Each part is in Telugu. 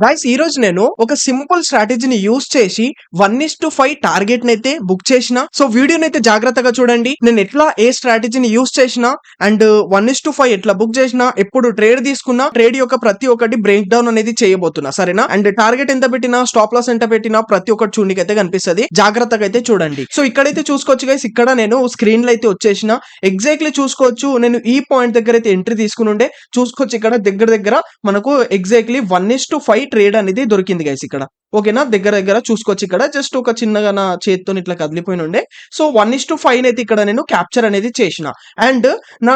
గైస్ ఈ రోజు నేను ఒక సింపుల్ స్ట్రాటజీని యూస్ చేసి 1:5 టార్గెట్ నైతే బుక్ చేసిన. సో వీడియోని అయితే జాగ్రత్తగా చూడండి. నేను ఎట్లా ఏ స్ట్రాటజీని యూస్ చేసిన అండ్ 1:5 ఎట్లా బుక్ చేసిన, ఎప్పుడు ట్రేడ్ తీసుకున్నా, ట్రేడ్ యొక్క ప్రతి ఒక్కటి బ్రేక్ డౌన్ అనేది చేయబోతున్నా, సరేనా? అండ్ టార్గెట్ ఎంత పెట్టినా, స్టాప్ లాస్ ఎంత పెట్టినా ప్రతి ఒక్కటి చూడనికి అయితే కనిపిస్తుంది. జాగ్రత్తగా అయితే చూడండి. సో ఇక్కడైతే చూసుకోవచ్చు గైస్, ఇక్కడ నేను స్క్రీన్ లో అయితే వచ్చేసిన. ఎగ్జాక్ట్లీ చూసుకోవచ్చు, నేను ఈ పాయింట్ దగ్గర అయితే ఎంట్రీ తీసుకుని ఉండే. చూసుకోవచ్చు ఇక్కడ దగ్గర దగ్గర మనకు ఎగ్జాక్ట్లీ 1:5 ట్రేడ్ అనేది దొరికింది గైస్ ఇక్కడ. ఓకేనా? దగ్గర దగ్గర చూసుకోవచ్చు, ఇక్కడ జస్ట్ ఒక చిన్నగా నా చేతితో ఇట్లా కదిలిపోయిన ఉండే. సో 1:5 అయితే ఇక్కడ నేను క్యాప్చర్ అనేది చేసిన. అండ్ నా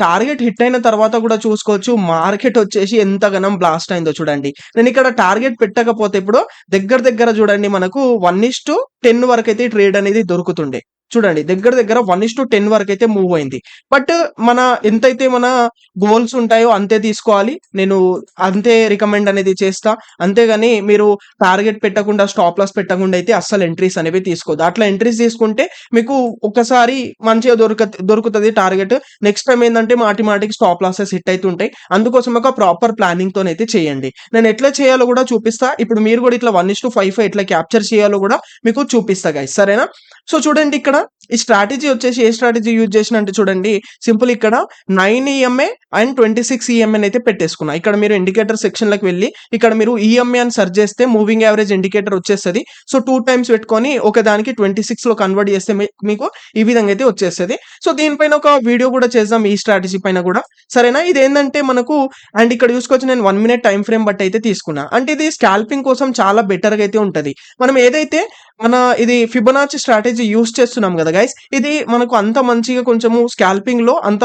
టార్గెట్ హిట్ అయిన తర్వాత కూడా చూసుకోవచ్చు, మార్కెట్ వచ్చేసి ఎంత గనం బ్లాస్ట్ అయిందో చూడండి. నేను ఇక్కడ టార్గెట్ పెట్టకపోతే ఇప్పుడు దగ్గర దగ్గర చూడండి, మనకు 1:10 వరకు అయితే ట్రేడ్ అనేది దొరుకుతుండే. చూడండి దగ్గర దగ్గర 1:10 వరకు అయితే మూవ్ అయింది. బట్ మన ఎంతైతే మన గోల్స్ ఉంటాయో అంతే తీసుకోవాలి. నేను అంతే రికమెండ్ అనేది చేస్తా. అంతేగాని మీరు టార్గెట్ పెట్టకుండా, స్టాప్ లాస్ పెట్టకుండా అయితే అస్సలు ఎంట్రీస్ అనేవి తీసుకోవద్దు. అట్లా ఎంట్రీస్ తీసుకుంటే మీకు ఒకసారి మంచిగా దొరుకుతుంది టార్గెట్. నెక్స్ట్ టైం ఏంటంటే మాటికి స్టాప్ లాసెస్ హిట్ అవుతుంటాయి. అందుకోసం ఒక ప్రాపర్ ప్లానింగ్ తోనైతే చేయండి. నేను ఎట్లా చేయాలో కూడా చూపిస్తా. ఇప్పుడు మీరు కూడా ఇట్లా 1:5 ఎట్లా క్యాప్చర్ చేయాలో కూడా మీకు చూపిస్తా గైస్, సరేనా? సో చూడండి, ఇక్కడ ఈ స్ట్రాటజీ వచ్చేసి ఏ స్ట్రాటజీ యూజ్ చేసిన అంటే చూడండి, సింపుల్ ఇక్కడ 9 EMA అండ్ 26 EMA అయితే పెట్టేసుకున్నా. ఇక్కడ మీరు ఇండికేటర్ సెక్షన్ లోకి వెళ్ళి ఇక్కడ మీరు EMA అని సెర్చ్ చేస్తే మూవింగ్ యావరేజ్ ఇండికేటర్ వచ్చేస్తుంది. సో 2 టైమ్స్ పెట్టుకొని ఒక దానికి 26 లో కన్వర్ట్ చేస్తే మీకు ఈ విధంగా అయితే వచ్చేస్తుంది. సో దీనిపైన ఒక వీడియో కూడా చేద్దాం, ఈ స్ట్రాటజీ పైన కూడా, సరేనా? ఇది ఏంటంటే మనకు, అండ్ ఇక్కడ చూసుకోవచ్చు నేను 1 minute టైం ఫ్రేమ్ బట్టి అయితే తీసుకున్నా. అంటే ఇది స్కాల్పింగ్ కోసం చాలా బెటర్ గా అయితే ఉంటది. మనం ఏదైతే మన ఇది ఫిబొనాచి స్ట్రాటజీ యూస్ చేస్తున్నాం కదా గైస్, ఇది మనకు అంత మంచిగా కొంచెము స్కాల్పింగ్ లో అంత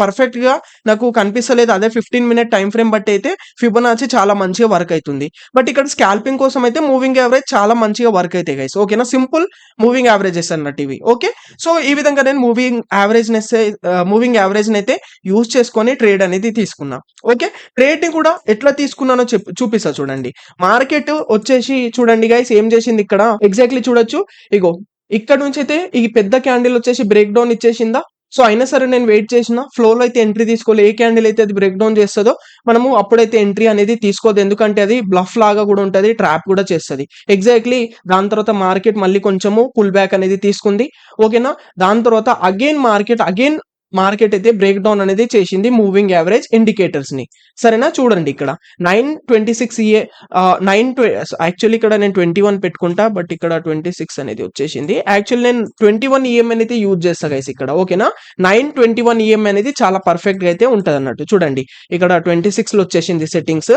పర్ఫెక్ట్ గా నాకు కనిపిస్తలేదు. అదే 15 minute టైం ఫ్రేమ్ బట్టి అయితే ఫిబొనాచి చాలా మంచిగా వర్క్ అవుతుంది. బట్ ఇక్కడ స్కాల్పింగ్ కోసం అయితే మూవింగ్ యావరేజ్ చాలా మంచిగా వర్క్ అవుతాయి గైస్. ఓకేనా? సింపుల్ మూవింగ్ యావరేజెస్ అన్నట్టు ఇవి. ఓకే, సో ఈ విధంగా నేను మూవింగ్ యావరేజ్ అయితే యూజ్ చేసుకొని ట్రేడ్ అనేది తీసుకున్నా. ఓకే, ట్రేడ్ ని కూడా ఎట్లా తీసుకున్నానో చూపిస్తా చూడండి. మార్కెట్ వచ్చేసి చూడండి గైస్ ఏం చేసింది ఇక్కడ, ఎగ్జాక్ట్లీ చూడొచ్చు. ఇగో ఇక్కడ నుంచి అయితే ఈ పెద్ద క్యాండిల్ వచ్చేసి బ్రేక్ డౌన్ ఇచ్చేసిందా. సో అయినా సరే నేను వెయిట్ చేసిన, ఫ్లోలో అయితే ఎంట్రీ తీసుకోవాలి. ఏ క్యాండిల్ అయితే అది బ్రేక్ డౌన్ చేస్తుందో మనము అప్పుడైతే ఎంట్రీ అనేది తీసుకోవద్దు. ఎందుకంటే అది బ్లఫ్ లాగా కూడా ఉంటది, ట్రాప్ కూడా చేస్తుంది. ఎగ్జాక్ట్లీ దాని తర్వాత మార్కెట్ మళ్ళీ కొంచెము పుల్ బ్యాక్ అనేది తీసుకుంది. ఓకేనా? దాని తర్వాత మార్కెట్ అయితే బ్రేక్ డౌన్ అనేది చేసింది మూవింగ్ యావరేజ్ ఇండికేటర్స్ ని, సరేనా? చూడండి ఇక్కడ 926 యాక్చువల్లీ ఇక్కడ నేను 21 పెట్టుకుంటా, బట్ ఇక్కడ 26 అనేది వచ్చేసింది. యాక్చువల్లీ నేను 21 EMA అయితే యూజ్ చేస్తా గైస్ ఇక్కడ. ఓకేనా? 921 EMA అనేది చాలా పర్ఫెక్ట్ గా అయితే ఉంటది అన్నట్టు. చూడండి ఇక్కడ 26 లో వచ్చేసింది సెట్టింగ్స్,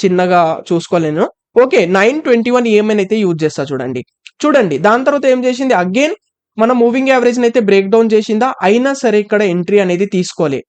చిన్నగా చూసుకోలేను. ఓకే, 921 EMA అయితే యూజ్ చేస్తా చూడండి. దాని తర్వాత ఏం చేసింది, అగైన్ మన మూవింగ్ యావరేజ్ అయితే బ్రేక్ డౌన్ చేసిందా. అయినా సరే ఇక్కడ ఎంట్రీ అనేది తీసుకోవాలి.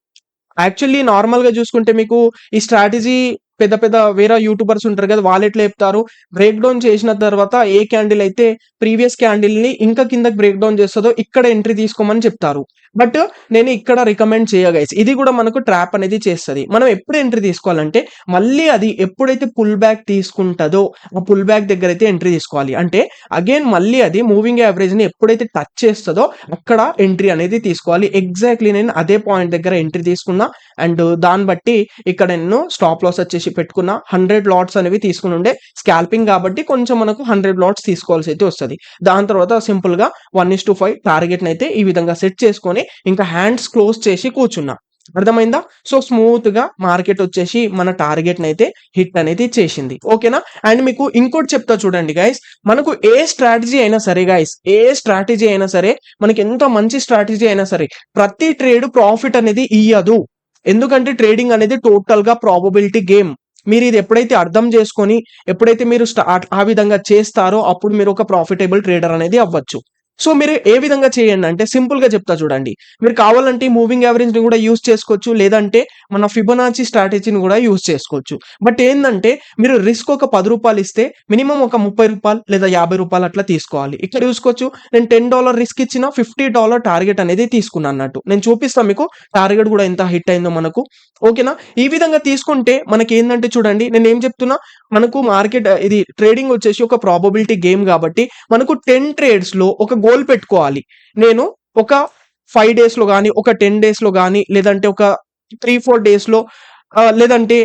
యాక్చువల్లీ నార్మల్ గా చూసుకుంటే మీకు ఈ స్ట్రాటజీ పెద్ద పెద్ద వేరే యూట్యూబర్స్ ఉంటారు కదా, వాళ్ళు ఎట్లా చెప్తారు, బ్రేక్ డౌన్ చేసిన తర్వాత ఏ క్యాండిల్ అయితే ప్రీవియస్ క్యాండిల్ ని ఇంకా కిందకి బ్రేక్ డౌన్ చేస్తుందో ఇక్కడ ఎంట్రీ తీసుకోమని చెప్తారు. బట్ నేను ఇక్కడ రికమెండ్ చేయగైస్, ఇది కూడా మనకు ట్రాప్ అనేది చేస్తుంది. మనం ఎప్పుడు ఎంట్రీ తీసుకోవాలంటే మళ్ళీ అది ఎప్పుడైతే పుల్ బ్యాక్ తీసుకుంటుందో ఆ పుల్ బ్యాక్ దగ్గర అయితే ఎంట్రీ తీసుకోవాలి. అంటే అగైన్ మళ్ళీ అది మూవింగ్ యావరేజ్ ని ఎప్పుడైతే టచ్ చేస్తుందో అక్కడ ఎంట్రీ అనేది తీసుకోవాలి. ఎగ్జాక్ట్లీ నేను అదే పాయింట్ దగ్గర ఎంట్రీ తీసుకున్నా. అండ్ దాన్ని బట్టి ఇక్కడ నేను స్టాప్ లాస్ వచ్చేసి పెట్టుకున్నా. 100 లాట్స్ అనేవి తీసుకుని ఉండే, స్కాల్పింగ్ కాబట్టి కొంచెం మనకు 100 లాట్స్ తీసుకోవాల్సి అయితే వస్తుంది. దాని తర్వాత సింపుల్ గా 1:5 టార్గెట్ అయితే ఈ విధంగా సెట్ చేసుకొని ఇంకా హ్యాండ్స్ క్లోజ్ చేసి కూర్చున్నా. అర్థమైందా? సో స్మూత్ గా మార్కెట్ వచ్చేసి మన టార్గెట్ అయితే హిట్ అనేది చేసింది. ఓకేనా? అండ్ మీకు ఇంకోటి చెప్తా చూడండి గైస్, మనకు ఏ స్ట్రాటజీ అయినా సరే మనకి ఎంత మంచి స్ట్రాటజీ అయినా సరే ప్రతి ట్రేడ్ ప్రాఫిట్ అనేది ఇయ్యదు. ఎందుకంటే ట్రేడింగ్ అనేది టోటల్ గా ప్రాబబిలిటీ గేమ్. మీరు ఇది ఎప్పుడైతే అర్థం చేసుకొని ఎప్పుడైతే మీరు ఆ విధంగా చేస్తారో అప్పుడు మీరు ఒక ప్రాఫిటబుల్ ట్రేడర్ అనేది అవ్వచ్చు. సో మీరు ఏ విధంగా చేయండి అంటే సింపుల్ గా చెప్తా చూడండి. మీరు కావాలంటే మూవింగ్ యావరేజ్ ని కూడా యూజ్ చేసుకోవచ్చు, లేదంటే మన ఫిబొనాచి స్ట్రాటజీని కూడా యూజ్ చేసుకోవచ్చు. బట్ ఏంటంటే మీరు రిస్క్ ఒక ₹10 ఇస్తే మినిమం ఒక ₹30 లేదా ₹50 అట్లా తీసుకోవాలి. ఇక్కడ చూసుకోవచ్చు, నేను $10 రిస్క్ ఇచ్చిన $50 టార్గెట్ అనేది తీసుకున్నాను అన్నట్టు. నేను చూపిస్తాను మీకు టార్గెట్ కూడా ఎంత హిట్ అయిందో మనకు. ఓకేనా? ఈ విధంగా తీసుకుంటే మనకి ఏంటంటే చూడండి, నేను ఏం చెప్తున్నా, మనకు మార్కెట్ ఇది ట్రేడింగ్ వచ్చేసి ఒక ప్రాబబిలిటీ గేమ్ కాబట్టి మనకు 10 ట్రేడ్స్ లో ఒక గోల్ పెట్టుకోవాలి. నేను ఒక 5 days లో కానీ, ఒక 10 days లో కానీ, లేదంటే ఒక 3-4 days లో, లేదంటే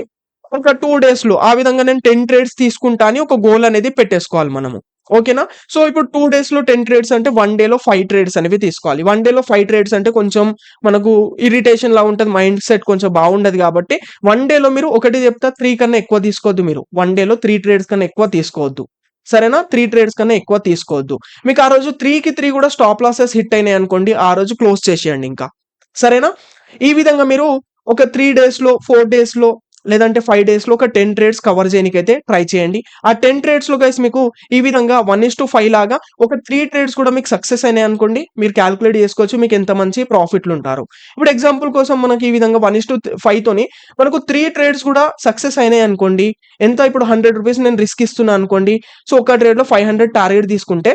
ఒక 2 డేస్‌లో ఆ విధంగా నేను 10 ట్రేడ్స్ తీసుకుంటా అని ఒక గోల్ అనేది పెట్టేసుకోవాలి మనము. ఓకేనా? సో, ఇప్పుడు 2 డేస్‌లో 10 ట్రేడ్స్ అంటే 1 డేలో 5 ట్రేడ్స్ అనేవి తీసుకోవాలి. 1 డేలో 5 ట్రేడ్స్ అంటే కొంచెం మనకు ఇరిటేషన్‌లా ఉంటది. మైండ్ సెట్ కొంచెం బాగుండదు కాబట్టి 1 డేలో మీరు ఒకటి చెప్తా 3 కన్నా ఎక్కువ తీసుకోవద్దు మీరు. 1 డేలో 3 ట్రేడ్స్ కన్నా ఎక్కువ తీసుకోవద్దు. సరేనా? 3 ట్రేడ్స్ కన్నా ఎక్కువ తీసుకోవద్దు. మీకు ఆ రోజు 3కి 3 కూడా స్టాప్ లాసెస్ హిట్ అయినాయనుకోండి, ఆ రోజు క్లోజ్ చేసేయండి ఇంకా. సరేనా? ఈ విధంగా మీరు ఒక 3 డేస్‌లో, 4 డేస్‌లో లేదంటే 5 డేస్‌లో ఒక 10 ట్రేడ్స్ కవర్ చేయనీకైతే ట్రై చేయండి. ఆ 10 ట్రేడ్స్‌లో గైస్ మీకు ఈ విధంగా 1:5 లాగా ఒక 3 ట్రేడ్స్ కూడా మీకు సక్సెస్ అయినాయనుకోండి, మీరు కాలిక్యులేట్ చేసుకోవచ్చు మీకు ఎంత మంచి ప్రాఫిట్‌లుంటారో. ఇప్పుడు ఎగ్జాంపుల్ కోసం మనకి ఈ విధంగా 1:5 తోని మనకు 3 ట్రేడ్స్ కూడా సక్సెస్ అయినాయనుకోండి, ఎంత ఇప్పుడు రూ. 100 నేను రిస్క్ ఇస్తున్నా అనుకోండి. సో, ఒక ట్రేడ్‌లో 500 టార్గెట్ తీసుకుంటే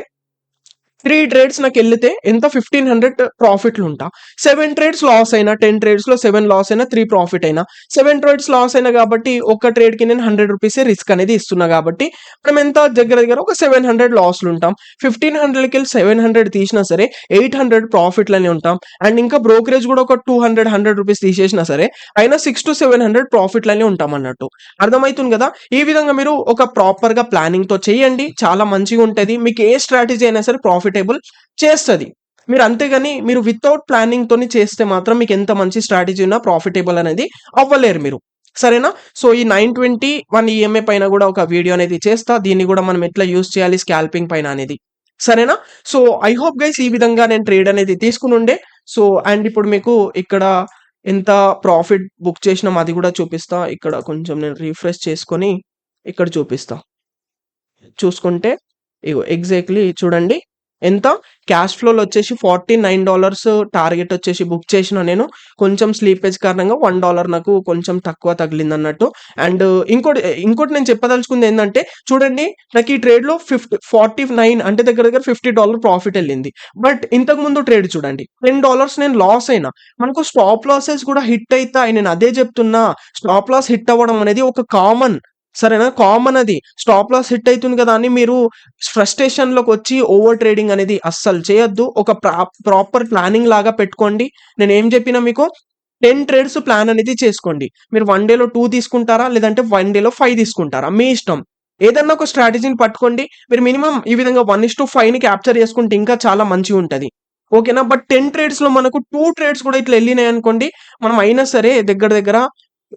3 ట్రేడ్స్ నాకెళ్ళితే ఎంత 1500 ప్రాఫిట్‌లుంటా. 7 ట్రేడ్స్ లాస్ అయినా, 10 ట్రేడ్స్‌లో 7 లాస్ అయినా, 3 ప్రాఫిట్ అయినా. 7 ట్రేడ్స్ లాస్ అయినా కాబట్టి ఒక్క ట్రేడ్‌కి నేను రూ. 100 రిస్క్ అనేది ఇస్తున్నా కాబట్టి మనం ఎంత దగ్గర దగ్గర ఒక 700 లాస్‌లుంటాం. 1500కెళ్ళి 700 తీసినా సరే 800 ప్రాఫిట్‌లోనే ఉంటాం. అండ్ ఇంకా బ్రోకరేజ్ కూడా ఒక 200, రూ. 100 తీసేసినా సరే అయినా 600-700 ప్రాఫిట్‌లోనే ఉంటామన్నట్టు. అర్థమైతుంది గదా! ఈ విధంగా మీరు ఒక ప్రాపర్‌గా ప్లానింగ్‌తో చేయండి. చాలా మంచిగుంటది. మీకు ఏ స్ట్రాటజీ అయినా సరే ప్రాఫిటబుల్ చేస్తది. మీరు అంతేగాని మీరు వితౌట్ ప్లానింగ్‌తోని చేస్తే మాత్రం మీకు ఎంత మంచి స్ట్రాటజీ ఉన్నా ప్రాఫిటబుల్ అనేది అవ్వలేరు మీరు. సరేనా? సో, ఈ 921 ఈఎంఐ పైన గూడా ఒక వీడియో అనేది చేస్తా. దీన్ని గూడా మనం ఎట్లా యూజ్ చేయాలి స్కాల్పింగ్ పైన అనేది. సరేనా? సో, ఐ హోప్ గైస్ ఈ విధంగా నేను ట్రేడ్ అనేది తీసుకొనుండే. సో, అండ్ ఇప్పుడు మీకు ఇక్కడ ఎంత ప్రాఫిట్ బుక్ చేసినాం అది గూడా చూపిస్తా. ఇక్కడ కొంచెం నేను రిఫ్రెష్ చేసుకొని ఇక్కడ చూపిస్తా. చూసుకుంటే ఇగో ఎగ్జాక్ట్‌లీ చూడండి. ఎంత క్యాష్ ఫ్లోలో వచ్చేసి $49 టార్గెట్ వచ్చేసి బుక్ చేసిన నేను. కొంచెం స్లీపేజ్ కారణంగా $1 నాకు కొంచెం తక్కువ తగిలిందన్నట్టు. అండ్ ఇంకోటి నేను చెప్పదలుచుకుంది ఏందంటే చూడండి నాకు ఈ ట్రేడ్‌లో 49 అంటే దగ్గర దగ్గర $50 ప్రాఫిట్ ఎళ్ళింది. బట్ ఇంతకుముందు ట్రేడ్ చూడండి $10 నేను లాస్ అయినా. మనకు స్టాప్ లాసెస్ కూడా హిట్ అయితాయి. నేను అదే చెప్తున్నా. స్టాప్ లాస్ హిట్ అవ్వడం అనేది ఒక కామన్. సరేనా? కామన్ అది. స్టాప్ లాస్ హిట్ అయితుంది కదా అని మీరు ఫ్రస్ట్రేషన్‌లోకొచ్చి ఓవర్ ట్రేడింగ్ అనేది అస్సలు చేయొద్దు. ఒక ప్రాపర్ ప్లానింగ్ లాగా పెట్టుకోండి. నేనేం చెప్పినా మీకు 10 ట్రేడ్స్ ప్లాన్ అనేది చేసుకోండి. మీరు 1 డేలో 2 తీసుకుంటారా? లేదంటే 1 డేలో 5 తీసుకుంటారా? మీ ఇష్టం. ఏదన్నా ఒక స్ట్రాటజీని పట్టుకోండి. మీరు మినిమమ్ ఈ విధంగా 1:5ని క్యాప్చర్ చేసుకుంటే ఇంకా చాలా మంచిగుంటది. ఓకేనా? బట్ 10 ట్రేడ్స్‌లో మనకు 2 ట్రేడ్స్ కూడా ఇట్లా ఎళ్ళినాయనుకోండి, మనం అయినా సరే దగ్గర దగ్గర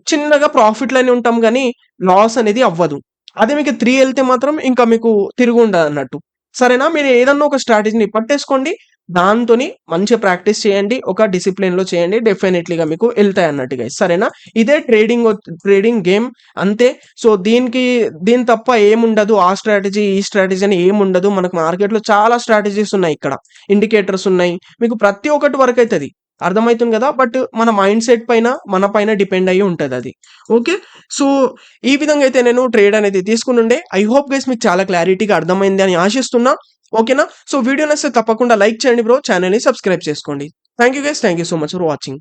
చిన్నగా ప్రాఫిట్‌లోనే ఉంటాం గానీ, లాస్ అనేది అవ్వదు. అదే మీకు 3 ఎళ్తే మాత్రం ఇంకా మీకు తిరుగుండదన్నట్టు. సరేనా? మీరు ఏదన్నా ఒక స్ట్రాటజీని పట్టేసుకోండి. దాంతోని మంచిగా ప్రాక్టీస్ చేయండి. ఒక డిసిప్లిన్‌లో చేయండి. డెఫినైట్‌లీగా మీకు ఎళ్తాయన్నట్టు గైస్. సరేనా? ఇదే ట్రేడింగ్ గేమ్ అంతే. సో, దీని తప్ప ఏముండదు. ఆ స్ట్రాటజీ, ఈ స్ట్రాటజీ అని ఏముండదు. మనకు మార్కెట్‌లో చాలా స్ట్రాటజీస్ ఉన్నాయి ఇక్కడ. ఇండికేటర్స్ ఉన్నాయి. మీకు ప్రతి ఒక్కటి వర్క్ అయితది. అర్థమైతుంది గదా! బట్ మన మైండ్ సెట్ పైన, మన పైన డిపెండ్ అయ్యి ఉంటదది. ఓకే. సో, ఈ విధంగా అయితే నేను ట్రేడ్ అనేది తీసుకొనుండే. ఐ హోప్ గైస్ మీకు చాలా క్లారిటీగా అర్థమైంది అని ఆశిస్తున్నా. ఓకేనా? సో, వీడియో నచ్చితే తప్పకుండా లైక్ చేయండి బ్రో. ఛానెల్‌ని సబ్స్క్రైబ్ చేసుకోండి. Thank you guys. Thank you so much for watching.